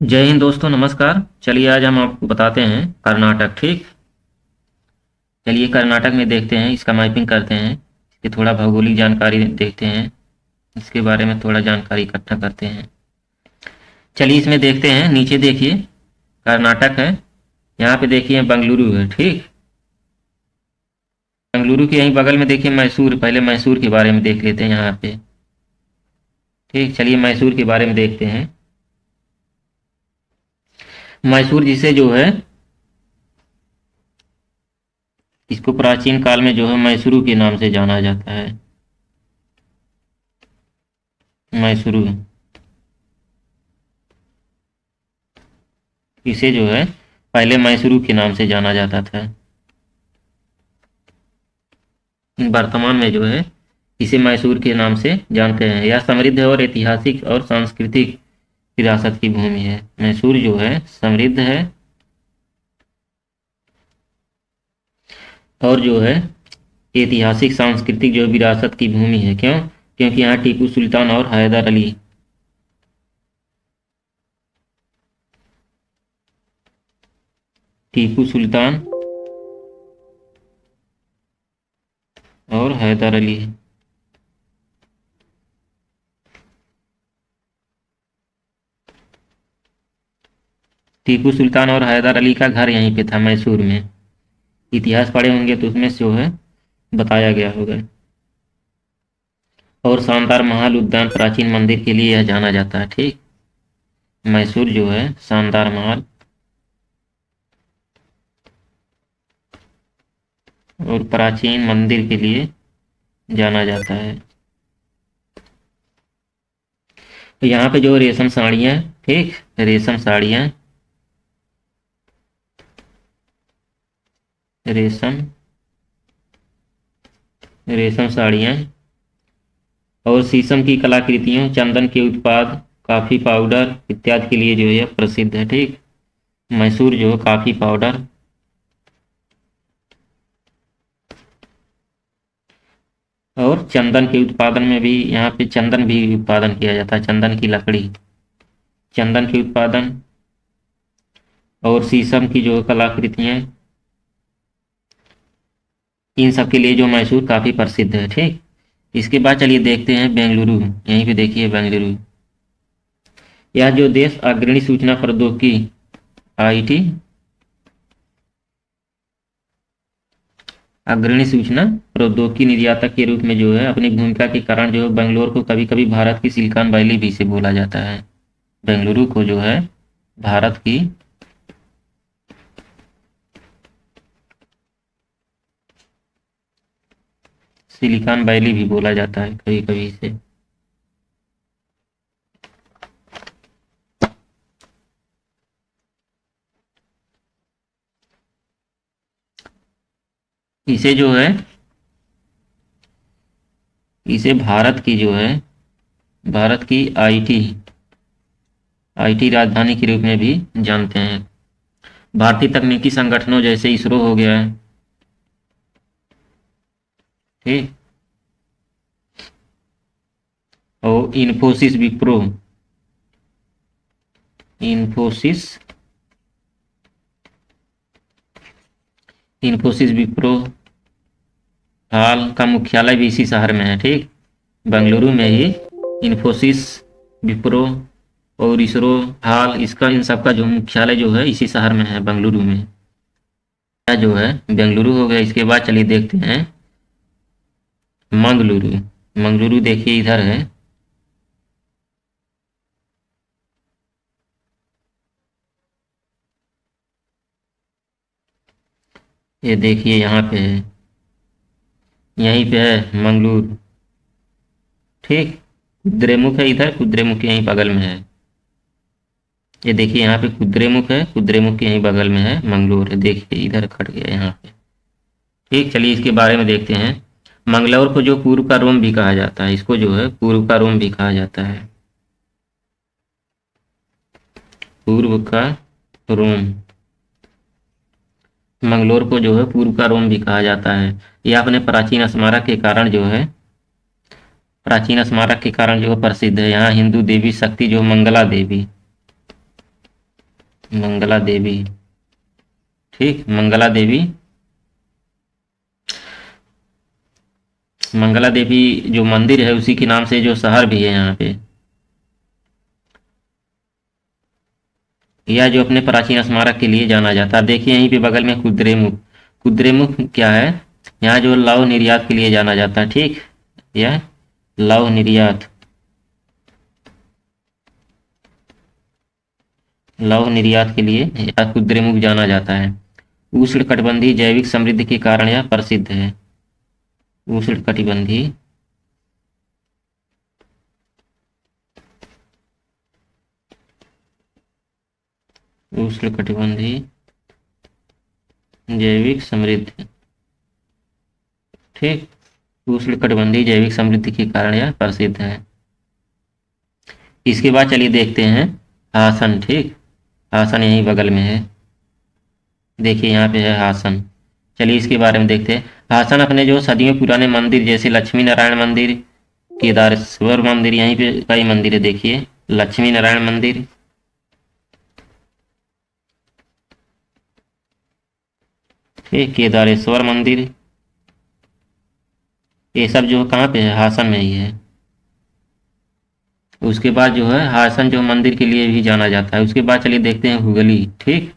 जय हिंद दोस्तों, नमस्कार। चलिए आज हम आपको बताते हैं कर्नाटक। ठीक, चलिए कर्नाटक में देखते हैं, इसका मैपिंग करते हैं, इसकी थोड़ा भौगोलिक जानकारी देखते हैं, इसके बारे में थोड़ा जानकारी इकट्ठा करते हैं। चलिए इसमें देखते हैं, नीचे देखिए कर्नाटक है, यहाँ पे देखिए बेंगलुरु है। ठीक, बेंगलुरु के यहीं बगल में देखिए मैसूर। पहले मैसूर के बारे में देख लेते हैं यहाँ पे। ठीक, चलिए मैसूर के बारे में देखते हैं। मैसूर जिसे जो है, इसको प्राचीन काल में जो है मैसूरू के नाम से जाना जाता है। मैसूरू, इसे जो है पहले मैसूरू के नाम से जाना जाता था। वर्तमान में जो है इसे मैसूर के नाम से जानते हैं। यह समृद्ध और ऐतिहासिक और सांस्कृतिक विरासत की भूमि है। मैसूर जो है समृद्ध है और जो है ऐतिहासिक सांस्कृतिक जो विरासत की भूमि है। क्यों? क्योंकि यहाँ टीपू सुल्तान और हैदर अली, टीपू सुल्तान और हैदर अली, टीपू सुल्तान और हैदर अली का घर यहीं पे था मैसूर में। इतिहास पढ़े होंगे तो उसमें जो है बताया गया होगा। और शानदार महल, उद्यान, प्राचीन मंदिर के लिए यह जाना जाता है। ठीक, मैसूर जो है शानदार महल और प्राचीन मंदिर के लिए जाना जाता है। तो यहाँ पे जो रेशम साड़ियाँ, ठीक, रेशम साड़ियाँ, रेशम रेशम साड़ियाँ और शीशम की कलाकृतियों, चंदन के उत्पाद, कॉफ़ी पाउडर इत्यादि के लिए जो है प्रसिद्ध है। ठीक, मैसूर जो है कॉफ़ी पाउडर और चंदन के उत्पादन में भी, यहाँ पे चंदन भी उत्पादन किया जाता है। चंदन की लकड़ी, चंदन के उत्पादन और शीशम की जो कलाकृतियाँ, इन सब के लिए जो मैसूर काफ़ी प्रसिद्ध है। ठीक, इसके बाद चलिए देखते हैं बेंगलुरु। यहीं पे देखिए बेंगलुरु, यह जो देश अग्रणी सूचना प्रौद्योगिकी आईटी, अग्रणी सूचना प्रौद्योगिकी निर्यातक के रूप में जो है अपनी भूमिका के कारण जो है बेंगलोर को कभी कभी भारत की सिलिकॉन वैली भी से बोला जाता है। बेंगलुरु को जो है भारत की सिलिकॉन वैली भी बोला जाता है कभी कभी इसे। इसे जो है, इसे भारत की जो है, भारत की आईटी आईटी राजधानी के रूप में भी जानते हैं। भारतीय तकनीकी संगठनों जैसे इसरो हो गया है, ठीक, और इन्फोसिस विप्रो, इन्फोसिस इन्फोसिस विप्रो हाल का मुख्यालय भी इसी शहर में है। ठीक, बेंगलुरु में ही इन्फोसिस, विप्रो और इसरो, हाल, इसका इन सब का जो मुख्यालय जो है इसी शहर में है, बेंगलुरु में। यह जो है बेंगलुरु हो गया। इसके बाद चलिए देखते हैं मंगलुरु। मंगलुरु देखिए इधर है, ये देखिए यहाँ पे है, यहीं पे है मंगलुरु। ठीक, कुद्रेमुख है इधर, कुद्रेमुख यहीं बगल में है। ये देखिए यहाँ पे कुद्रेमुख है, कुद्रेमुख के यहीं बगल में है मंगलोर है। देखिए इधर खट गया यहाँ पे। ठीक, चलिए इसके बारे में देखते हैं। मंगलौर को जो पूर्व का रोम भी कहा जाता है, इसको जो है पूर्व का रोम भी कहा जाता है, पूर्व का रोम। मंगलोर को जो है पूर्व का रोम भी कहा जाता है। यह अपने प्राचीन स्मारक के कारण जो है, प्राचीन स्मारक के कारण जो है प्रसिद्ध है। यहाँ हिंदू देवी शक्ति जो मंगला देवी, मंगला देवी। ठीक, मंगला देवी। मंगला देवी जो मंदिर है उसी के नाम से जो शहर भी है यहाँ पे। यह जो अपने प्राचीन स्मारक के लिए जाना जाता है। देखिए यहीं पे बगल में कुद्रेमुख। कुद्रेमुख क्या है? यहाँ जो लौह निर्यात के लिए जाना जाता है। ठीक, यह लौह निर्यात, लौह निर्यात के लिए यह कुद्रेमुख जाना जाता है। उष्णकटिबंधीय जैविक समृद्धि के कारण यह प्रसिद्ध है। उष्णकटिबंधीय उष्णकटिबंधीय जैविक समृद्धि। ठीक, उष्णकटिबंधीय जैविक समृद्धि के कारण यह प्रसिद्ध है। इसके बाद चलिए देखते हैं हासन। ठीक, हासन यहीं बगल में है। देखिए यहाँ पे है हासन। चलिए इसके बारे में देखते हैं। हासन अपने जो सदियों पुराने मंदिर जैसे लक्ष्मी नारायण मंदिर, केदारेश्वर मंदिर, यहीं पे कई मंदिर है। देखिए लक्ष्मी नारायण मंदिर, ठीक, केदारेश्वर मंदिर, ये सब जो कहाँ पे है? हासन में ही है। उसके बाद जो है हासन जो मंदिर के लिए भी जाना जाता है। उसके बाद चलिए देखते हैं हुगली। ठीक,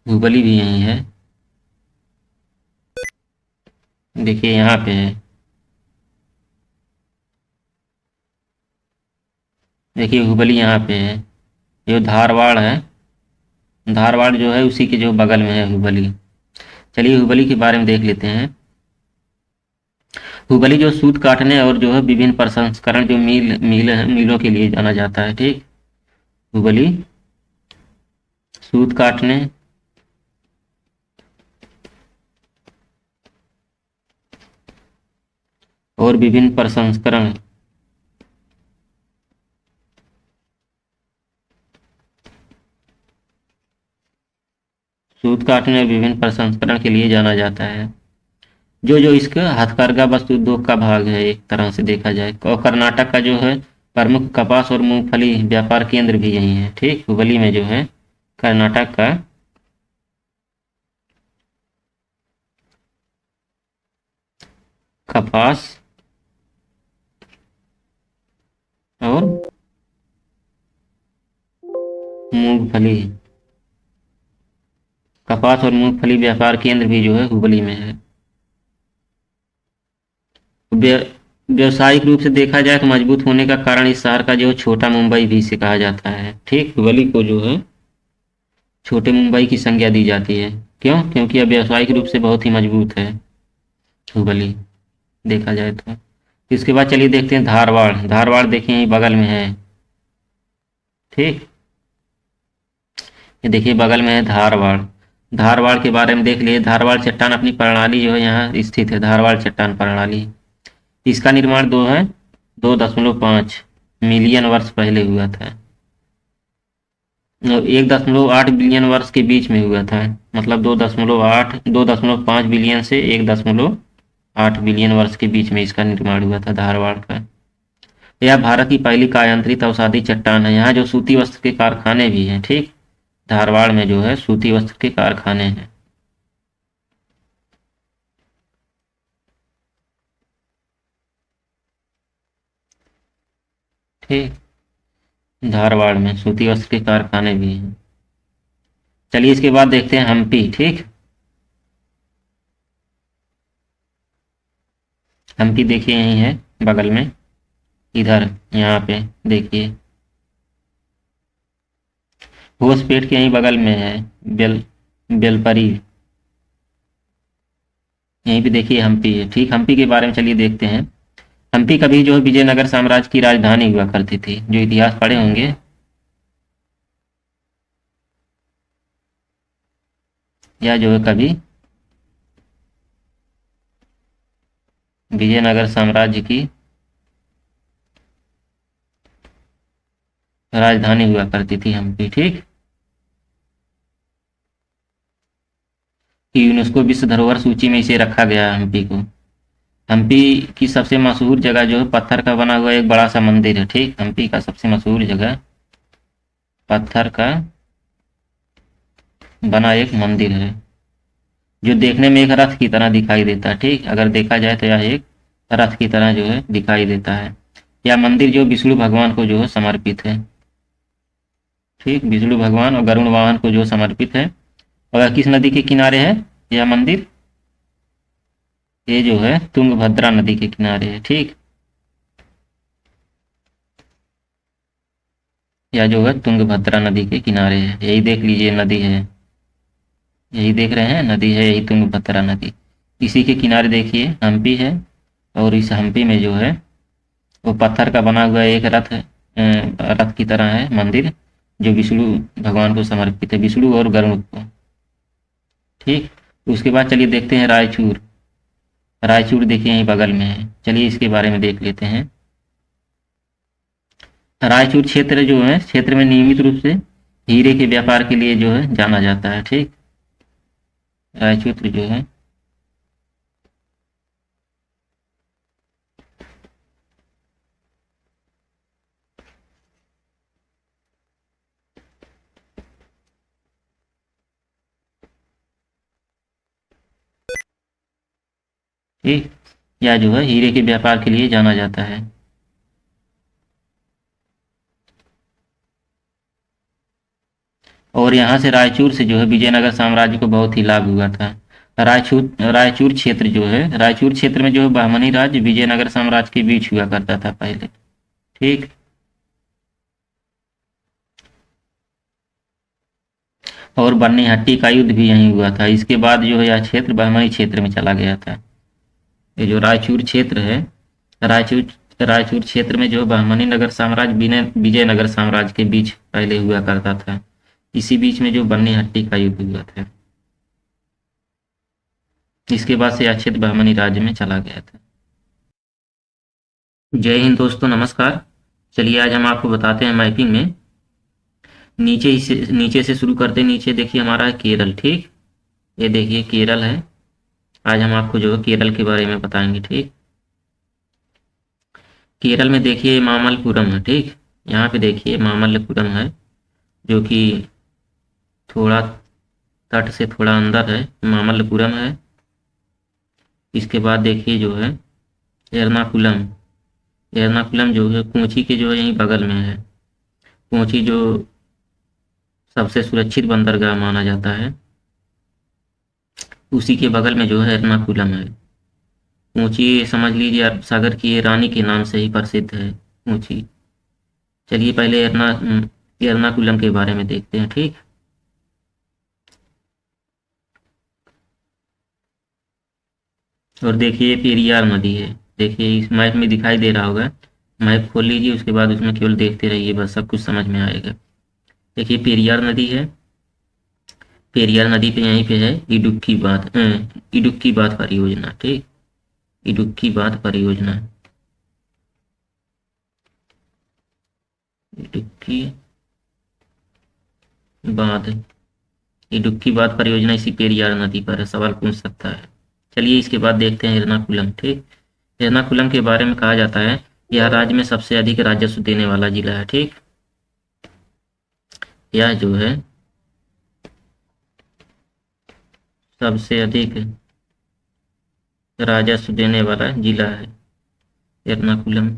हुगली भी यहीं है। देखिए यहाँ पे है। देखिए हुबली यहाँ पे है। ये धारवाड़ है। धारवाड़ जो है उसी के जो बगल में है हुबली। चलिए हुबली के बारे में देख लेते हैं। हुबली जो सूत काटने और जो है विभिन्न प्रसंस्करण जो मिलों के लिए जाना जाता है। ठीक, हुबली सूत काटने और विभिन्न प्रसंस्करण सूत काटने और विभिन्न प्रसंस्करण के लिए जाना जाता है। जो जो इसका हथकरघा वस्तु उद्योग का भाग है एक तरह से देखा जाए। और कर्नाटक का जो है प्रमुख कपास और मूंगफली व्यापार केंद्र भी यही है। ठीक, हुबली में जो है कर्नाटक का कपास और मूंगफली, कपास और मूंगफली व्यापार केंद्र भी जो है हुबली में है। व्यावसायिक रूप से देखा जाए तो मजबूत होने का कारण इस शहर का जो छोटा मुंबई भी इसे कहा जाता है। ठीक, हुबली को जो है छोटे मुंबई की संज्ञा दी जाती है। क्यों? क्योंकि यह व्यावसायिक रूप से बहुत ही मजबूत है हुबली, देखा जाए तो। इसके बाद चलिए देखते हैं धारवाड़। धारवाड़ देखिए यहीं बगल में है। ठीक, ये देखिए बगल में है धारवाड़। धारवाड़ के बारे में देख लिए। धारवाड़ चट्टान अपनी प्रणाली जो है यहाँ स्थित है। धारवाड़ चट्टान प्रणाली, इसका निर्माण 2.5 मिलियन वर्ष पहले हुआ था। 1.8 बिलियन वर्ष के बीच में हुआ था। मतलब 2.5 बिलियन से 1.8 बिलियन वर्ष के बीच में इसका निर्माण हुआ था धारवाड़ का। यह भारत की पहली कायांतरित अवसादी चट्टान है। यहाँ जो सूती वस्त्र के कारखाने भी हैं। ठीक, धारवाड़ में जो है सूती वस्त्र के कारखाने हैं। ठीक, धारवाड़ में सूती वस्त्र के कारखाने भी हैं। चलिए इसके बाद देखते हैं हम्पी। ठीक, हम्पी देखिए यहीं है बगल में, इधर यहाँ पे देखिए होसपेट के यहीं बगल में है। बेलपरी, यहीं पे देखिए हम्पी है। ठीक, हम्पी के बारे में चलिए देखते हैं। हम्पी कभी जो है विजयनगर साम्राज्य की राजधानी हुआ करती थी। जो इतिहास पढ़े होंगे, या जो है कभी विजयनगर साम्राज्य की राजधानी हुआ करती थी हम्पी। ठीक, यूनेस्को विश्व धरोहर सूची में इसे रखा गया है हम्पी को। हम्पी की सबसे मशहूर जगह जो है पत्थर का बना हुआ एक बड़ा सा मंदिर है। ठीक, हम्पी का सबसे मशहूर जगह पत्थर का बना एक मंदिर है, जो देखने में एक रथ की तरह दिखाई देता है। ठीक, अगर देखा जाए तो यह एक रथ की तरह जो है दिखाई देता है। यह मंदिर जो विष्णु भगवान को जो है समर्पित है। ठीक, विष्णु भगवान और गरुड़ वाहन को जो समर्पित है। और किस नदी के किनारे है यह मंदिर? ये जो है तुंगभद्रा नदी के किनारे है। ठीक, यह जो है तुंगभद्रा नदी के किनारे है। यही देख लीजिए नदी है, यही देख रहे हैं नदी है, यही तुंगभद्रा नदी। इसी के किनारे देखिए हम्पी है, और इस हम्पी में जो है वो पत्थर का बना हुआ एक रथ है, रथ की तरह है मंदिर, जो विष्णु भगवान को समर्पित है, विष्णु और गरुड़ को। ठीक, उसके बाद चलिए देखते हैं रायचूर। रायचूर देखिए यहीं बगल में है, चलिए इसके बारे में देख लेते हैं। रायचूर क्षेत्र जो है, क्षेत्र में नियमित रूप से हीरे के व्यापार के लिए जो है जाना जाता है। ठीक, रायचूर जो है ठीक, या जो है हीरे के व्यापार के लिए जाना जाता है। और यहाँ से रायचूर से जो है विजयनगर साम्राज्य को बहुत ही लाभ हुआ था। रायचूर रायचूर क्षेत्र जो है, रायचूर क्षेत्र में जो है बहमनी राज्य विजयनगर साम्राज्य के बीच हुआ करता था पहले। ठीक, और बन्नीहट्टी का युद्ध भी यहीं हुआ था। इसके बाद जो है यह क्षेत्र बहमनी क्षेत्र में चला गया था। ये जो रायचूर क्षेत्र है, रायचूर रायचूर क्षेत्र में जो बहमनी नगर साम्राज्य विजयनगर साम्राज्य के बीच पहले हुआ करता था। इसी बीच में जो बन्नीहट्टी का युद्ध हुआ था, इसके बाद से यह क्षेत्र बहमनी राज्य में चला गया था। जय हिंद दोस्तों, नमस्कार। चलिए आज हम आपको बताते हैं मैपिंग में। नीचे से शुरू करते हैं। नीचे देखिए हमारा है केरल। ठीक, ये देखिए केरल है। आज हम आपको जो है केरल के बारे में बताएंगे। ठीक, केरल में देखिए मामल्लपुरम है। ठीक, यहाँ पे देखिए मामल्लपुरम है, जो कि थोड़ा तट से थोड़ा अंदर है, मामल्लपुरम है। इसके बाद देखिए जो है एर्नाकुलम। एर्नाकुलम जो है कोची के जो है यहीं बगल में है। कोची जो सबसे सुरक्षित बंदरगाह माना जाता है, उसी के बगल में जो है एर्नाकुलम है। कोची समझ लीजिए अरब सागर की ये रानी के नाम से ही प्रसिद्ध है कोची। चलिए पहले एर्नाकुलम के बारे में देखते हैं। ठीक, और देखिए पेरियार नदी है। देखिए इस मैप में दिखाई दे रहा होगा, मैप खोल लीजिए, उसके बाद उसमें केवल देखते रहिए, बस सब कुछ समझ में आएगा। देखिए पेरियार नदी है। पेरियार नदी पे यहीं पे है इडुक्की बांध परियोजना। ठीक, इडुक्की बांध परियोजना, इडुक्की बांध इडुक्की बांध परियोजना इसी पेरियार नदी पर है, सवाल पूछ सकता है। चलिए इसके बाद देखते हैं एर्नाकुलम। ठीक, एर्नाकुलम के बारे में कहा जाता है यह राज्य में सबसे अधिक राजस्व देने वाला जिला है। ठीक, यह जो है सबसे अधिक राजस्व देने वाला जिला है एर्नाकुलम।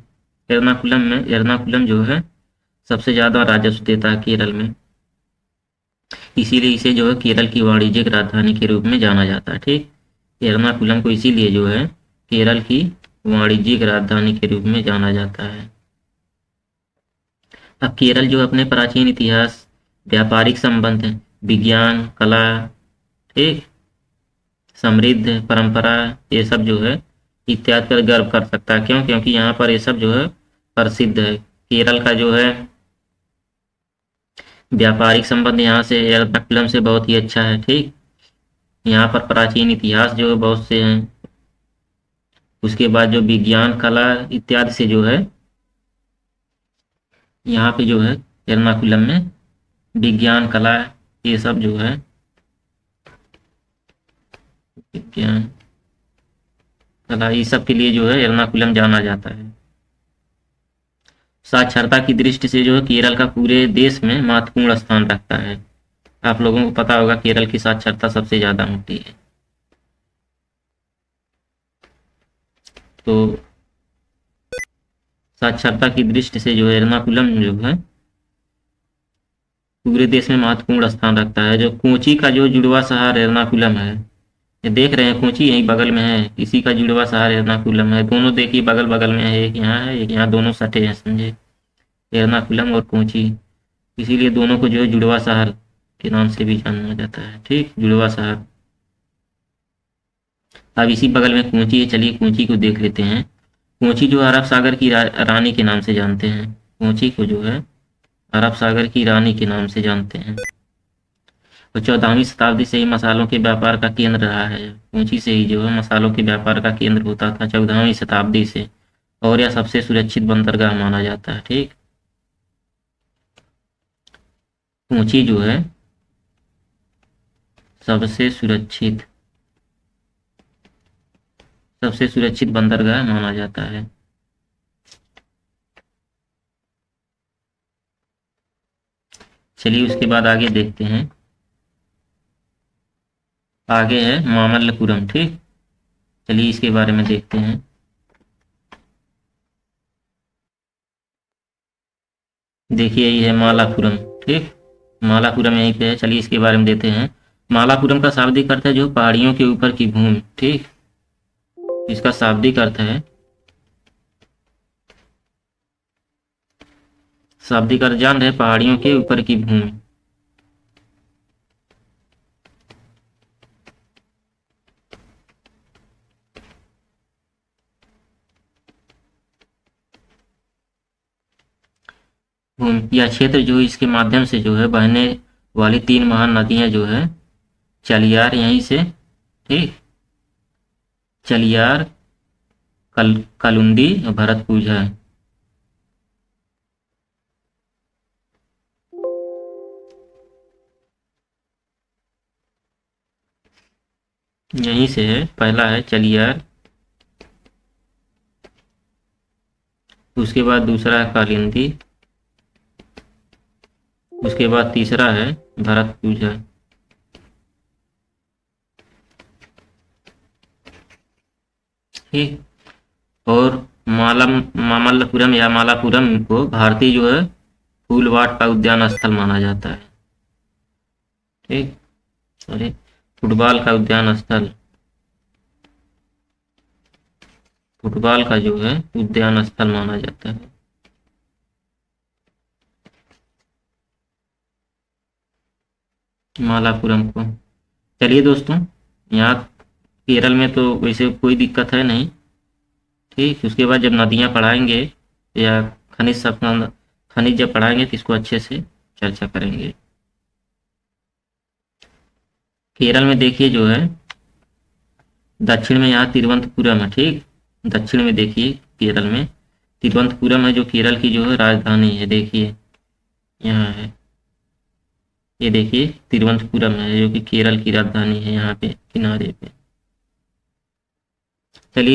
एर्नाकुलम जो है सबसे ज़्यादा राजस्व देता है केरल में, इसीलिए इसे जो है केरल की वाणिज्यिक राजधानी के रूप में जाना जाता है। ठीक, एर्नाकुलम को इसीलिए जो है केरल की वाणिज्यिक राजधानी के रूप में जाना जाता है। अब केरल जो अपने प्राचीन इतिहास, व्यापारिक संबंध, विज्ञान, कला, ठीक, समृद्ध परंपरा, ये सब जो है इत्यादि पर गर्व कर सकता है। क्यों? क्योंकि यहाँ पर ये सब जो है प्रसिद्ध है। केरल का जो है व्यापारिक संबंध यहाँ से एर्नाकुलम से बहुत ही अच्छा है। ठीक, यहाँ पर प्राचीन इतिहास जो है बहुत से हैं। उसके बाद जो विज्ञान, कला इत्यादि से जो है यहाँ पे जो है एर्नाकुलम में विज्ञान, कला, ये सब जो है विज्ञान, इस सब के लिए जो है एर्नाकुलम जाना जाता है। साक्षरता की दृष्टि से जो है केरल का पूरे देश में महत्वपूर्ण स्थान रखता है। आप लोगों को पता होगा केरल की साक्षरता सबसे ज़्यादा होती है। तो साक्षरता की दृष्टि से जो है एर्नाकुलम जो है पूरे देश में महत्वपूर्ण स्थान रखता है। जो कोची का जो जुड़वा शहर एर्नाकुलम है, ये देख रहे हैं कोची यहीं बगल में है, इसी का जुड़वा शहर एर्नाकुलम है। दोनों देखिए बगल बगल में है, एक यहाँ है एक यहाँ, दोनों सटे हैं समझे, एर्नाकुलम और कोची। इसीलिए दोनों को जो है जुड़वा शहर के नाम से भी जाना जाता है। ठीक, जुड़वा शहर। अब इसी बगल में कोची है, चलिए कोची को देख लेते हैं। कोची जो अरब सागर की रानी के नाम से जानते हैं। कोची को जो है अरब सागर की रानी के नाम से जानते हैं। और 14वीं शताब्दी से ही मसालों के व्यापार का केंद्र रहा है। कोची से ही जो है मसालों के व्यापार का केंद्र होता था 14वीं शताब्दी से, और यह सबसे सुरक्षित बंदरगाह माना जाता है। ठीक, कोची जो है सबसे सुरक्षित बंदरगाह माना जाता है। चलिए उसके बाद आगे देखते हैं। आगे है मामल्लपुरम। ठीक, चलिए इसके बारे में देखते हैं। देखिए यही है मालापुरम। ठीक, मालापुरम यहीं पे है। चलिए इसके बारे में देते हैं। मालापुरम का शाब्दिक अर्थ है जो पहाड़ियों के ऊपर की भूमि। ठीक, इसका शाब्दिक अर्थ है, शाब्दिक अर्थ जान रहे, पहाड़ियों के ऊपर की भूमि। यह क्षेत्र जो इसके माध्यम से जो है बहने वाली 3 महान नदियां जो है चलियार यहीं से, ठीक, चलियार, कलुंडी और भरतपुर है। यहीं से है। पहला है चलियार, उसके बाद दूसरा है कालिंदी, उसके बाद तीसरा है भरतपुर है। ठीक, और मामल्लपुरम या मालापुरम को भारतीय जो है फूलवाट का उद्यान स्थल माना जाता है। ठीक, अरे फुटबॉल का उद्यान स्थल, फुटबॉल का जो है उद्यान स्थल माना जाता है। मालापुरम को। चलिए दोस्तों, यहाँ केरल में तो वैसे कोई दिक्कत है नहीं। ठीक, उसके बाद जब नदियाँ पढ़ाएंगे या खनिज जब पढ़ाएंगे तो इसको अच्छे से चर्चा करेंगे। केरल में देखिए जो है दक्षिण में यहाँ तिरुवनंतपुरम है। ठीक, दक्षिण में देखिए केरल में तिरुवनंतपुरम है जो केरल की जो है राजधानी है। देखिए यहाँ है, ये देखिए तिरुवनंतपुरम है जो कि केरल की राजधानी है, यहाँ पे किनारे पे।